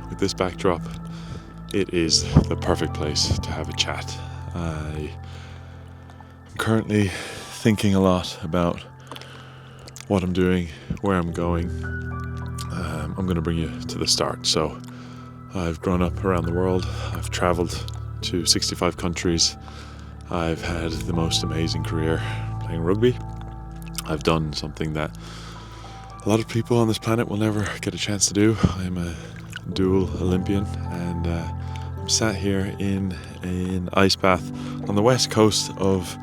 with this backdrop, it is the perfect place to have a chat. I'm currently thinking a lot about what I'm doing, where I'm going. I'm going to bring you to the start. So I've grown up around the world. I've traveled to 65 countries. I've had the most amazing career playing rugby. I've done something that a lot of people on this planet will never get a chance to do. I'm a dual Olympian, and I'm sat here in an ice bath on the west coast of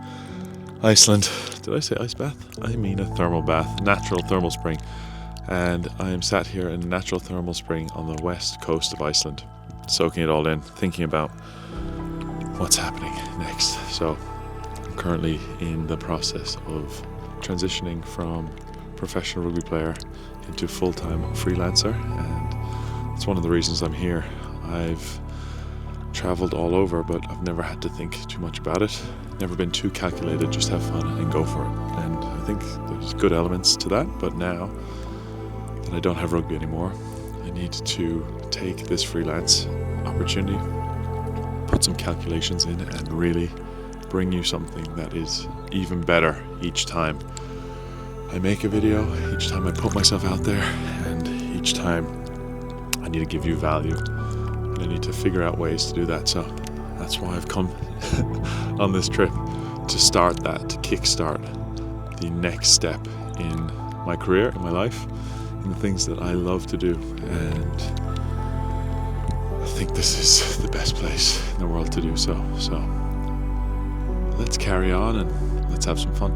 Iceland. Did I say ice bath? I mean a thermal bath, natural thermal spring. And I am sat here in a natural thermal spring on the west coast of Iceland, soaking it all in, thinking about what's happening next. So I'm currently in the process of transitioning from professional rugby player into full-time freelancer, and it's one of the reasons I'm here. I've traveled all over, but I've never had to think too much about it. Never been too calculated, just have fun and go for it. And I think there's good elements to that, but now that I don't have rugby anymore, I need to take this freelance opportunity, put some calculations in, and really bring you something that is even better each time I make a video, each time I put myself out there, and each time I need to give you value, and I need to figure out ways to do that. So that's why I've come on this trip, to start that, to kickstart the next step in my career, in my life, in the things that I love to do. And I think this is the best place in the world to do so. So let's carry on and let's have some fun.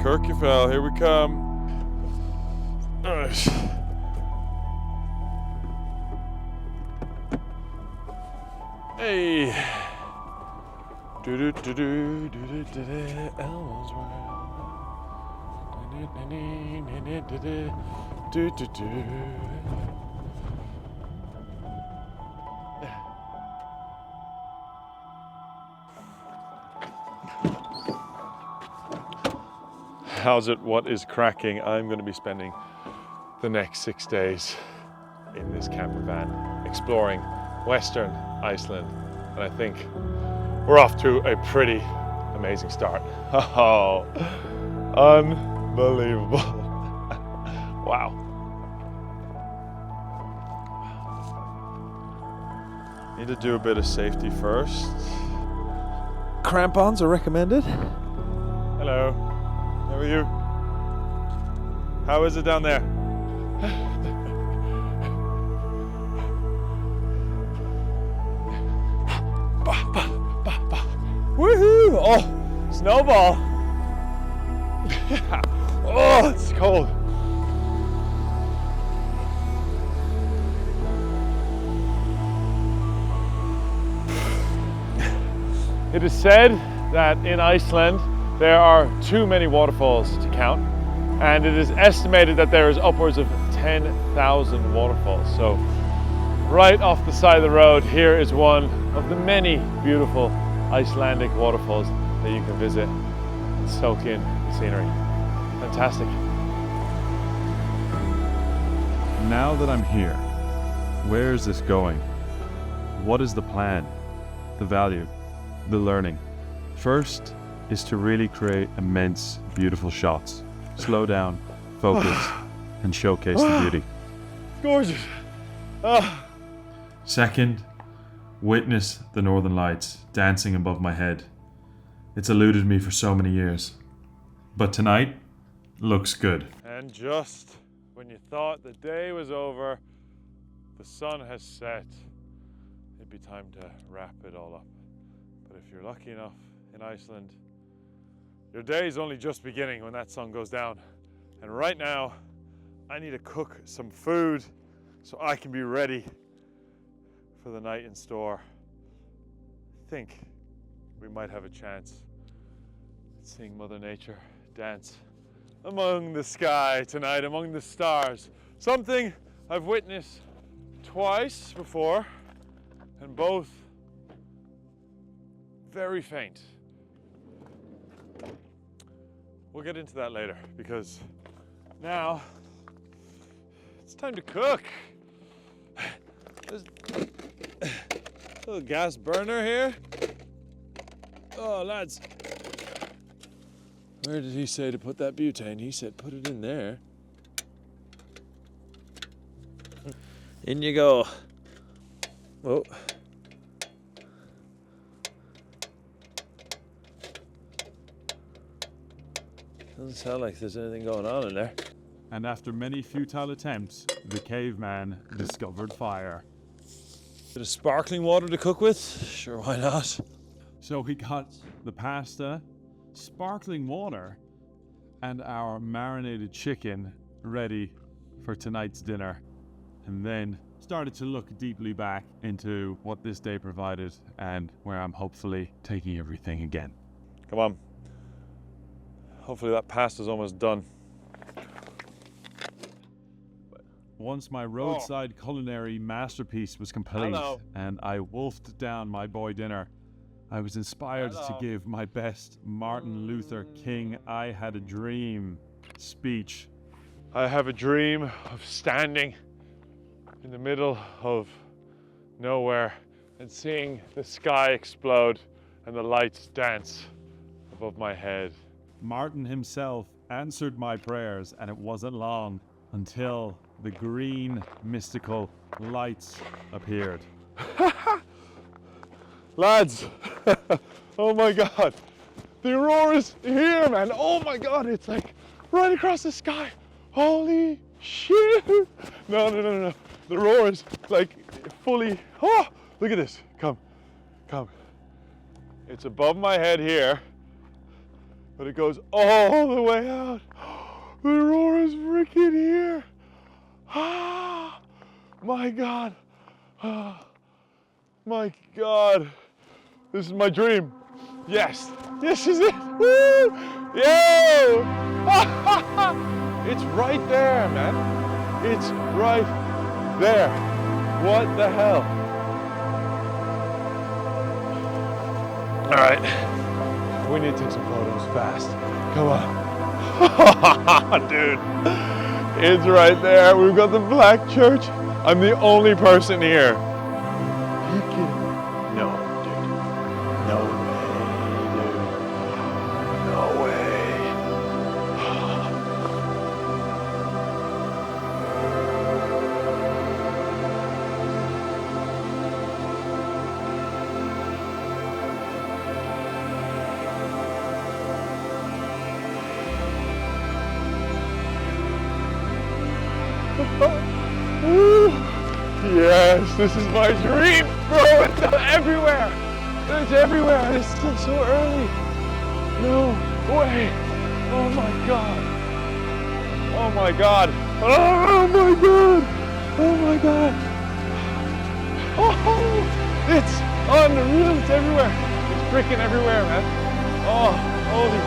Kirkjufell, here we come. Alright. Hey. Do do do do do do do do. Elmo's world. Do do do. Howzit, what is cracking? I'm going to be spending the next 6 days in this camper van exploring Western Iceland, and I think we're off to a pretty amazing start. Oh, unbelievable. Wow. Need to do a bit of safety first. Crampons are recommended. Hello. How are you? How is it down there? Woohoo! Oh, snowball! Oh, it's cold. It is said that in Iceland there are too many waterfalls to count, and it is estimated that there is upwards of 10,000 waterfalls. So right off the side of the road, here is one of the many beautiful Icelandic waterfalls that you can visit and soak in the scenery. Fantastic. Now that I'm here, where is this going? What is the plan, the value, the learning? First is to really create immense, beautiful shots. Slow down, focus, and showcase the beauty. Gorgeous. Second, witness the northern lights dancing above my head. It's eluded me for so many years, but tonight looks good. And just when you thought the day was over, the sun has set. It'd be time to wrap it all up. But if you're lucky enough in Iceland, your day is only just beginning when that sun goes down. And right now, I need to cook some food so I can be ready for the night in store. I think we might have a chance at seeing Mother Nature dance among the sky tonight, among the stars. Something I've witnessed twice before, and both very faint. We'll get into that later because now it's time to cook. There's a little gas burner here. Oh, lads. Where did he say to put that butane? He said put it in there. In you go. Oh. Doesn't sound like there's anything going on in there. And after many futile attempts, the caveman discovered fire. Bit of sparkling water to cook with? Sure, why not? So he got the pasta, sparkling water, and our marinated chicken ready for tonight's dinner. And then started to look deeply back into what this day provided and where I'm hopefully taking everything again. Come on. Hopefully that pasta's almost done. Once my roadside culinary masterpiece was complete and I wolfed down my boy dinner, I was inspired to give my best Martin Luther King I Had a Dream speech. I have a dream of standing in the middle of nowhere and seeing the sky explode and the lights dance above my head. Martin himself answered my prayers, and it wasn't long until the green mystical lights appeared. Lads, oh my God, the Aurora's here, man. Oh my God, it's like right across the sky. Holy shit. No. The Aurora's like fully, oh, look at this. Come. It's above my head here, but it goes all the way out. The Aurora's freaking here. Ah, my God. Ah, my God. This is my dream. Yes, this is it. Woo! Yo! It's right there, man. It's right there. What the hell? All right, we need to take some photos fast. Come on. Dude, it's right there. We've got the black church. I'm the only person here. Are you kidding? No, dude. No way, dude. No way. Yes, this is my dream, bro. It's everywhere. It's everywhere, and it's still so early. No way. Oh my God. Oh my God. Oh my God. Oh my God. Oh, it's unreal. It's everywhere. It's freaking everywhere, man. Oh, holy.